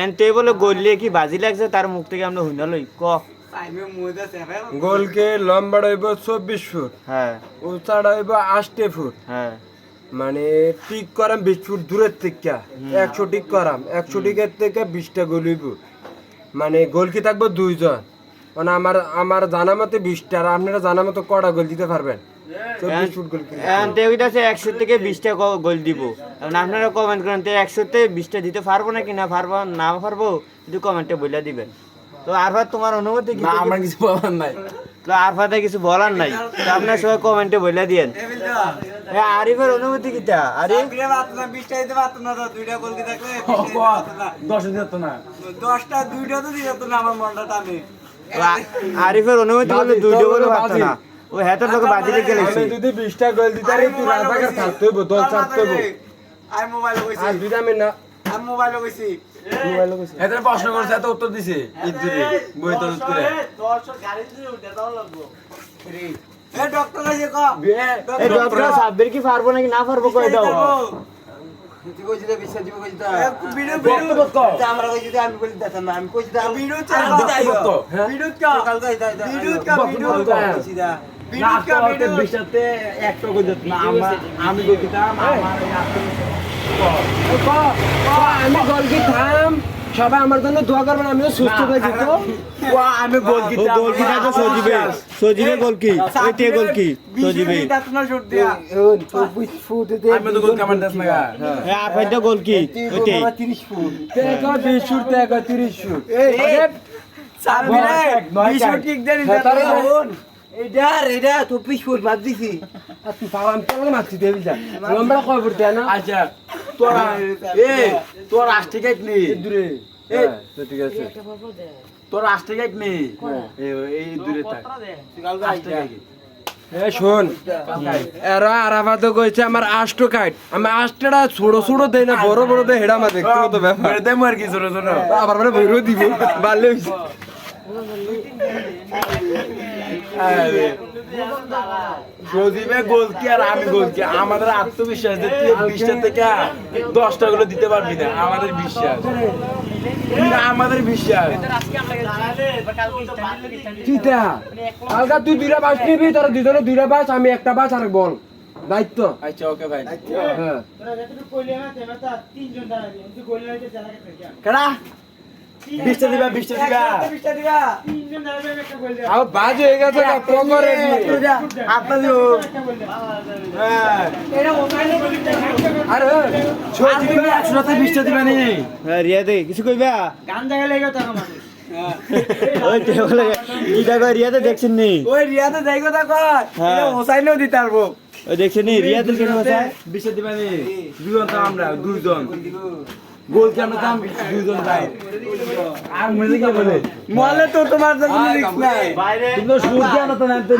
N টেবলে গলিয়ে কি বাজি লাগছে তার মুখ থেকে আমরা হুইনা লই ক গোলকে লম্বা হইব 24 ফুট, হ্যাঁ উচ্চটা হইব 8 ফুট, হ্যাঁ মানে টিক করাম 20 ফুট দূরের থেকে 100 টিক করাম 100 টিকের থেকে 20টা গোল হইব, মানে গোল কি থাকবো দুইজন, মানে আমার জানা মতে 20টা, আর আপনারা জানা মতো কটা গোল দিতে পারবেন? 24 ফুট গোল এন টেবিল আছে 100 থেকে 20টা গোল দিব। এখন আপনারা কমেন্ট করেন তো 100 তে 20টা দিতে পারবো নাকি না পারবো না পারবো যদি কমেন্টে বলে দিবেন। তো আরফাত তোমার অনুমতি কি? না আমার কিছু বলার নাই। তো আরফাতে কিছু বলার নাই, তো আপনারা সবাই কমেন্টে বলে দিয়েন। আরিফের অনুমতি কিটা? আরিফ 20টা দিতে পারতো না, 2টা গোল কি থাকলে 10 দিত না, 10টা 2টা তো দিত না, আমার মনটা টানে। আরিফের অনুমতি বলে 2টা গোল পারতো না, ও হেতার লোকে বাজি রেখে আমি যদি 20টা গোল দিতে পারি তুই রাজাকার থাকতে হইব, দল ছাড়তে হইব। আমি মোবাইলে কইছি, আর দুইটা আমি না আমি মোবাইলে কইছি, মোবাইলে কইছি এদের প্রশ্ন করছে এত উত্তর দিছে ইদ্দুরে বই তো উত্তরে 10 গাড়ি দিয়ে উঠে দাও লাগবো। এ ডক্টর আছে ক এই ডক্টর সাব্বির কি পারবো নাকি না পারবো কই দাও। তুই কইছিস বিশ্বাস দিব কইছিস ভিডিও ভিডিও আমরা কইছিস আমি বলি দাতা না, আমি কইছিস ভিডিও চাই ভিডিও কা কাল গাই দাই ভিডিও কা ভিডিও কইছিস দা ভিডিও কা ভিডিও 20টাতে একটা কই দিত না, আমি কইতাম আমার আমি গোল কি থাম, সবাই আমার জন্য দোয়া করবেন, আমিও সুস্থ হয়ে যেত। আমি গোল ও গোল কি দাও সজিবে, সজিবে গোল কি ওই তে গোল কি সজিবে। দাতনা শট দিয়া 24 ফুট আমি তো গোল কামান দাস লাগা হ্যাঁ আর ফাইটা গোল কি ওই তে 30 ফুট তেগো 20 ফুট তেগো 30 ফুট। সাবিরে 20 ফুট কিক দেন এটা 24 ফুট বাদ দিছি। আর তুই পাওয়াম তো মারছি দেবি যা লম্বা কয় ফুট দেয় না? আচ্ছা তোরা তোর রাষ্ট্রিক নি দূরে তো ঠিক আছে। তোর রাষ্ট্রিক নি এই দূরে থাক এ শোন, এরা আরাফাত কইছে আমার আষ্ট কাট, আমি আষ্টটা ছোট ছোট দেই না বড় বড় দেই, হেডা মা দেখতে তো ব্যাপার দে মার কি ছোট ছোট আবার মানে বইরো দিব ভালো হইছে। সজীবে গোল কি আর আমি গোল কি, আমাদের আত্মবিশ্বাস যে তুই 20টা থেকে 10টা গুলো দিতে পারবি না, আমাদের বিশ্বাস আমাদের বিশ্বাস। চিতা কালকা তুই দুইটা বাস নিবি, তোরা দুজনে দুইটা বাস, আমি একটা বাস আর বল দায়িত্ব। আচ্ছা ওকে ভাই হ্যাঁ কেডা 20টা দিবা 20টা দিবা আর বাজ হয়ে গেছে না পকরে আপনার দিও হ্যাঁ আরে সজীবে 100তে 20টা দিবা নি হ্যাঁ রিয়াতে কিছু কইবা গান জায়গা লেগে তো আমার ওই টেবলে কিটা কই রিয়াতে দেখছেন নি? ওই রিয়াতে যাই কথা কয় এটা হোসাইনও দিতে পারবো। ওই দেখছেন নি রিয়াতে কেন আছে? 20টা দিবা নি দুজন তো আমরা দুইজন গোল কি আমরা দাম দুইজন যাই আর মনে কি বলে মলে তো তোমার জন্য রিস্ক নাই বাইরে কিন্তু সূর্য আনা তো নামতে